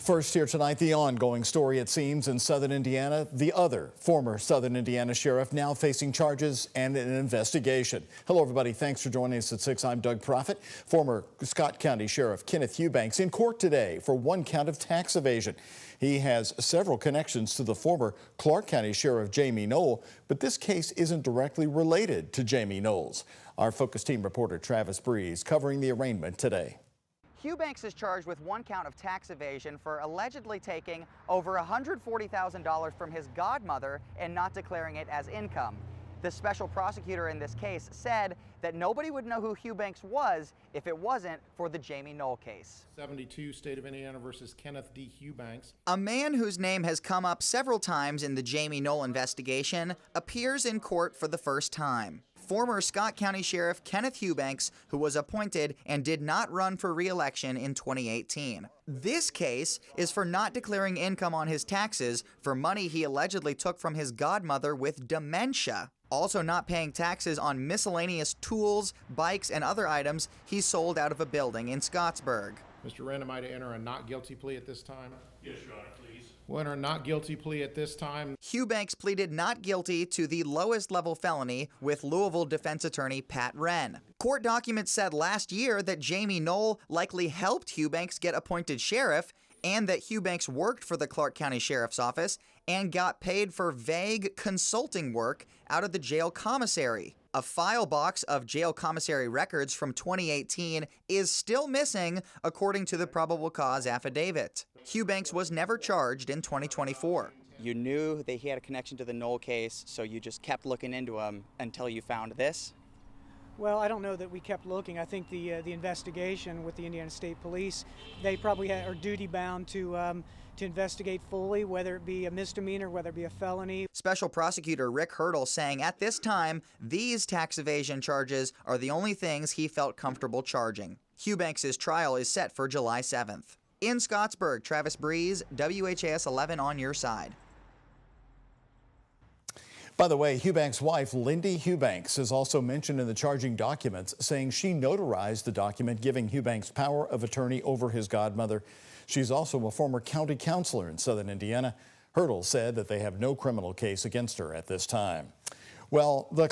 First here tonight, the ongoing story, it seems, in southern Indiana. The other former southern Indiana sheriff now facing charges and an investigation. Hello, everybody. Thanks for joining us at 6. I'm Doug Proffitt. Former Scott County Sheriff Kenneth Hughbanks in court today for one count of tax evasion. He has several connections to the former Clark County Sheriff Jamey Noel, but this case isn't directly related to Jamey Noel's. Our Focus Team reporter Travis Breeze covering the arraignment today. Hughbanks is charged with one count of tax evasion for allegedly taking over $140,000 from his godmother and not declaring it as income. The special prosecutor in this case said that nobody would know who Hughbanks was if it wasn't for the Jamey Noel case. 72 State of Indiana versus Kenneth D. Hughbanks. A man whose name has come up several times in the Jamey Noel investigation appears in court for the first time. Former Scott County Sheriff Kenneth Hughbanks, who was appointed and did not run for re-election in 2018. This case is for not declaring income on his taxes for money he allegedly took from his godmother with dementia. Also not paying taxes on miscellaneous tools, bikes, and other items he sold out of a building in Scottsburg. Mr. Wren, am I to enter a not guilty plea at this time? Yes, Your Honor, please. We'll enter a not guilty plea at this time. Hughbanks pleaded not guilty to the lowest level felony with Louisville defense attorney Pat Wren. Court documents said last year that Jamey Noel likely helped Hughbanks get appointed sheriff, and that Hughbanks worked for the Clark County Sheriff's Office and got paid for vague consulting work out of the jail commissary. A file box of jail commissary records from 2018 is still missing, according to the probable cause affidavit. Hughbanks was never charged in 2024. You knew that he had a connection to the Noel case, so you just kept looking into him until you found this? Well, I don't know that we kept looking. I think the investigation with the Indiana State Police, they probably are duty bound to investigate fully, whether it be a misdemeanor, whether it be a felony. Special Prosecutor Rick Hurdle saying at this time, these tax evasion charges are the only things he felt comfortable charging. Hughbanks' trial is set for July 7th. In Scottsburg, Travis Breeze, WHAS 11 on your side. By the way, Hughbanks' wife, Lindy Hughbanks, is also mentioned in the charging documents, saying she notarized the document giving Hughbanks power of attorney over his godmother. She's also a former county councilor in southern Indiana. Hurdle said that they have no criminal case against her at this time. Well, the